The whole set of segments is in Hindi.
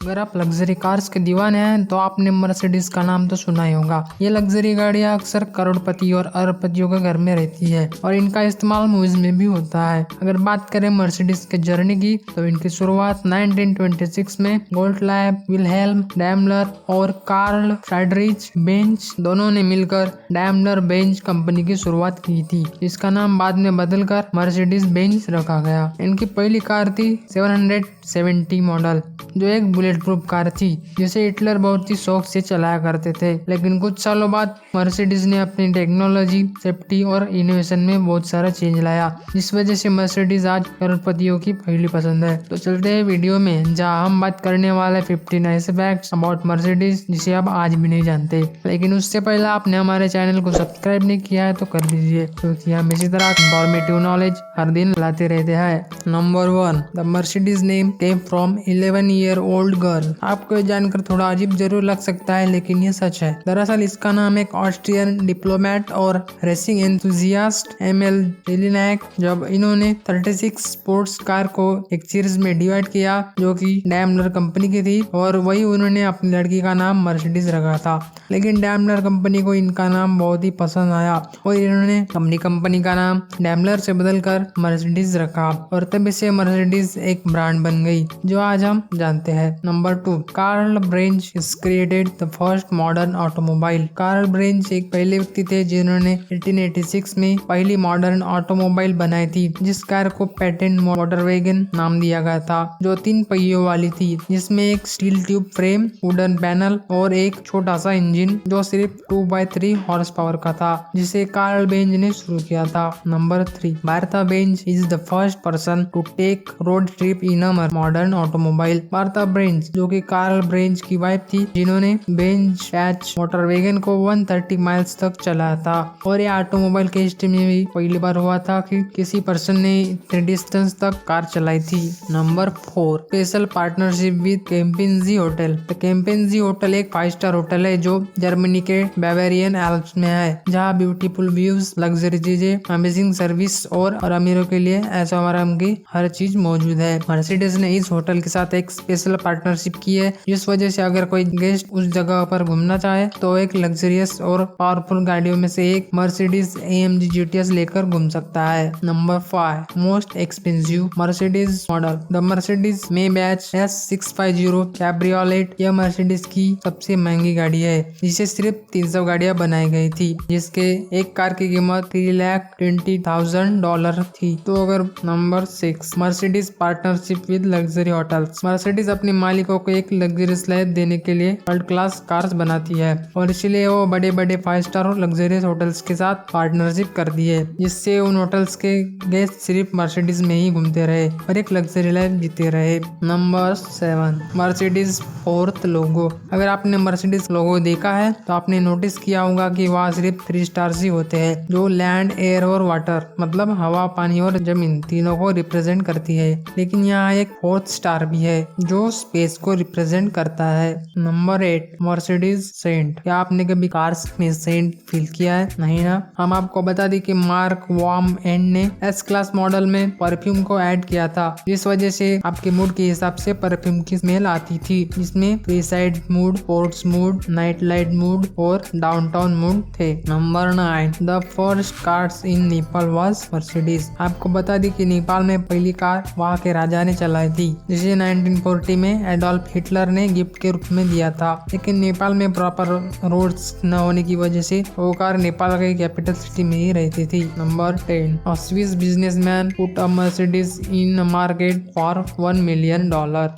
अगर आप लग्जरी कार्स के दीवाने हैं तो आपने मर्सिडीज का नाम तो सुना ही होगा। ये लग्जरी गाड़ियां अक्सर करोड़पति और अरबपतियों के घर में रहती है और इनका इस्तेमाल मूवीज में भी होता है। अगर बात करें मर्सिडीज के जर्नी की तो इनकी शुरुआत 1926 में गोल्टलैब, विल्हेल्म डैमलर और कार्ल फ्रेडरिच बेंज दोनों ने मिलकर डैमलर बेंज कंपनी की शुरुआत की थी। इसका नाम बाद में बदलकर मर्सिडीज बेंज रखा गया। इनकी पहली कार थी 770 मॉडल, जो एक बुलेट प्रूफ कार थी जिसे हिटलर बहुत ही शौक से चलाया करते थे। लेकिन कुछ सालों बाद मर्सिडीज ने अपनी टेक्नोलॉजी, सेफ्टी और इनोवेशन में बहुत सारा चेंज लाया, जिस वजह से मर्सिडीज आज करोड़पतियों की पहली पसंद है। तो चलते हैं वीडियो में, जहां हम बात करने वाले 15 ऐसे फैक्ट्स अबाउट मर्सिडीज जिसे आप आज भी नहीं जानते। लेकिन उससे पहले आपने हमारे चैनल को सब्सक्राइब नहीं किया है तो कर दीजिए, क्योंकि हम इसी तरह इंफॉर्मेटिव नॉलेज हर दिन लाते रहते हैं। Number 1, the Mercedes name came from 11-year-old girl. आपको ये जानकर थोड़ा अजीब जरूर लग सकता है, लेकिन ये सच है। दरअसल इसका नाम एक ऑस्ट्रियन डिप्लोमेट और रेसिंग एंथुजियास्ट एमएल जेलिनाक, जब इन्होंने 36 स्पोर्ट्स कार को एक सीरीज में डिवाइड किया जो कि डैमलर कंपनी की थी, और वही उन्होंने अपनी लड़की का नाम मर्सिडीज रखा था। लेकिन डैमलर कंपनी को इनका नाम बहुत ही पसंद आया और इन्होंने अपनी कंपनी का नाम डैमलर से बदलकर मर्सिडीज रखा, और तब से मर्सिडीज एक ब्रांड बन गई जो आज हम जानते हैं। Number 2, Karl Benz is created the first modern automobile. Karl Benz एक पहले व्यक्ति थे जिन्होंने 1886 में पहली मॉडर्न ऑटोमोबाइल बनाई थी, जिस कार को पेटेंट मोटर वैगन नाम दिया गया था, जो 3 पहियों वाली थी, जिसमें एक steel tube frame, wooden panel और एक छोटा सा इंजन जो सिर्फ 2x3 हॉर्स पावर का था, जिसे कार्ल बेंज ने शुरू किया था। Number 3, Martha Benz is the first person to take road trip in a modern automobile. Martha Benz, जो कि कार्ल बेंज की वाइफ थी, जिन्होंने बेंज पैच मोटर वैगन को 130 माइल्स तक चलाया था, और यह ऑटोमोबाइल के हिस्ट्री में भी पहली बार हुआ था कि किसी पर्सन ने इतने डिस्टेंस तक कार चलाई थी। Number 4, special partnership with Kempinski hotel. The Kempinski hotel एक 5 स्टार होटल है जो जर्मनी के बावेरियन एल्प्स में है, जहाँ ब्यूटीफुल व्यूज, लग्जरी चीजें, अमेजिंग सर्विस और अमीरों के लिए ऐशो आराम की हर चीज मौजूद है। मर्सिडीज ने इस होटल के साथ एक स्पेशल पार्टनरशिप की है, जिस वजह से अगर कोई गेस्ट उस जगह पर घूमना चाहे तो एक लग्जरियस और पावरफुल गाड़ियों में से एक मर्सिडीज AMG GTS लेकर घूम सकता है। Number 5, most expensive Mercedes model. The Mercedes Maybach S650 cabriolet, यह मर्सिडीज की सबसे महंगी गाड़ी है, जिसे सिर्फ 300 गाड़ियां बनाई गई थी, जिसके एक कार की कीमत $320,000 थी। तो अगर number 6, Mercedes partnership with luxury hotels. Mercedes अपने मालिकों को एक लग्जरियस लाइफ देने के लिए वर्ल्ड क्लास कार्स बनाती है, और इसलिए वो बड़े बड़े 5 स्टार और लग्जरियस होटल्स के साथ पार्टनरशिप करती है, जिससे उन होटल्स के गेस्ट सिर्फ मर्सिडीज में ही घूमते रहे और एक लग्जरी लाइफ जीते रहे। नंबर 7, मर्सिडीज फोर्थ लोगो। अगर आपने मर्सिडीज लोगो देखा है तो आपने नोटिस किया होगा कि वहाँ सिर्फ 3 स्टार्स ही होते हैं, जो लैंड, एयर और वाटर, मतलब हवा, पानी और जमीन तीनों को रिप्रेजेंट करती है। लेकिन यहाँ एक 4th स्टार भी है जो स्पेस को रिप्रेजेंट करता है। Number 8, Mercedes scent. क्या आपने कभी कार्स में सेंट फील किया है? नहीं ना? हम आपको बता दें कि मार्क वॉर्म एंड ने S क्लास मॉडल में परफ्यूम को ऐड किया था, जिस वजह से आपके मूड के हिसाब से परफ्यूम की स्मेल आती थी, जिसमें free side mood, sports mood, night light mood और डाउनटाउन मूड थे। Number 9, the first cars in Nepal was Mercedes. आपको बता दी कि नेपाल में पहली कार वहाँ के राजा ने चलाई थी, जिसे 1940 में एडोल्फ हिटलर ने गिफ्ट के रूप में दिया था। लेकिन नेपाल में प्रॉपर रोड्स न होने की वजह से वो कार नेपाल के कैपिटल सिटी में ही रहती थी। Number 10, a Swiss businessman put a Mercedes in a market for $1 million।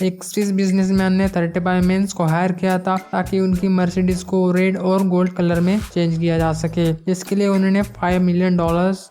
एक स्विस बिजनेसमैन ने 35 मेंस को हायर किया था ताकि उनकी मर्सिडीज को रेड और गोल्ड कलर में चेंज किया जा सके। इसके लिए उन्होंने $5 million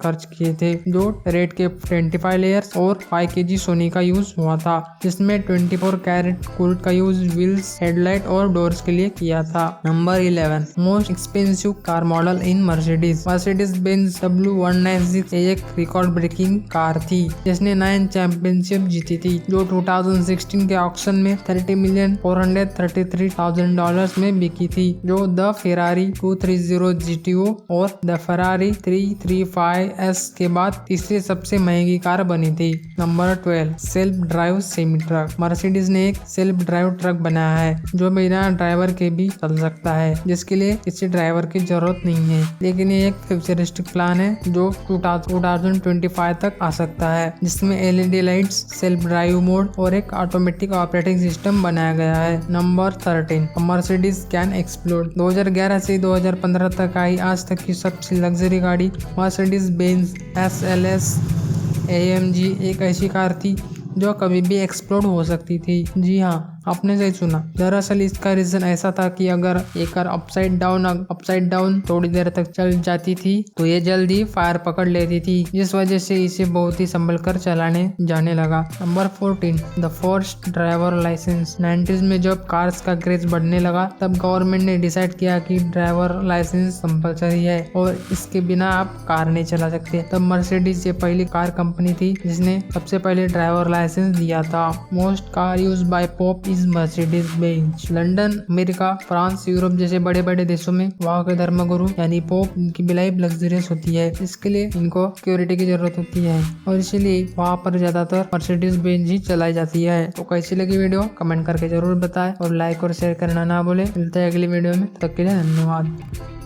खर्च किए थे, जो रेड के 25 लेयर्स और 5 kg सोने का यूज हुआ था, जिसमें 24 कैरेट गोल्ड का यूज व्हील्स, हेडलाइट और डोर्स के लिए किया था। Number 11, most expensive car model in Mercedes. Mercedes Benz W196 एक रिकॉर्ड ब्रेकिंग कार थी, जिसने 9 चैंपियनशिप जीती थी, जो 2016 के ऑक्शन में $30,433,000 में बिकी थी, जो द फेरारी 230 GTO और द फेरारी 335S के बाद तीसरी सबसे महंगी कार बनी थी। Number 12, self drive semi truck. Mercedes ने एक सेल्फ ड्राइव ट्रक बनाया है जो बिना ड्राइवर के भी चल सकता है, जिसके लिए किसी ड्राइवर की जरूरत नहीं है। लेकिन ये एक फ्यूचरिस्टिक प्लान है जो 2025 तक आ सकता है, जिसमें LED lights, self drive mode और एक ऑटोमेटिक ऑपरेटिंग सिस्टम बनाया गया है। Number 13, Mercedes can explore. 2011 से 2015 तक आई आज तक की सबसे लग्जरी गाड़ी मर्सिडीज बेंज SLS AMG एक ऐसी कार थी जो कभी भी एक्सप्लोड हो सकती थी। जी हाँ, आपने सही सुना। दरअसल इसका रीजन ऐसा था कि अगर एक कार अपसाइड डाउन थोड़ी देर तक चल जाती थी तो ये जल्दी फायर पकड़ लेती थी, जिस वजह से इसे बहुत ही संभल कर चलाने जाने लगा। Number 14, the first driver license. 90s में जब कार्स का क्रेज बढ़ने लगा तब गवर्नमेंट ने डिसाइड किया कि ड्राइवर लाइसेंस कंपलसरी है और इसके बिना आप कार नहीं चला सकते। तब मर्सिडीज ये पहली कार कंपनी थी जिसने सबसे पहले ड्राइवर लाइसेंस दिया था। Most car used by pop is Mercedes Benz. London, America, France, Europe जैसे बड़े बड़े देशों में वहाँ के धर्मगुरु यानी पोप, इनकी लाइफ लग्जरियस होती है, इसके लिए इनको सिक्योरिटी की जरूरत होती है और इसीलिए वहाँ पर ज्यादातर मर्सिडीज बेंज ही चलाई जाती है। तो कैसी लगी वीडियो कमेंट करके जरूर बताएं और लाइक और शेयर करना ना भूले। मिलते हैं अगली वीडियो में, तब तक के लिए धन्यवाद।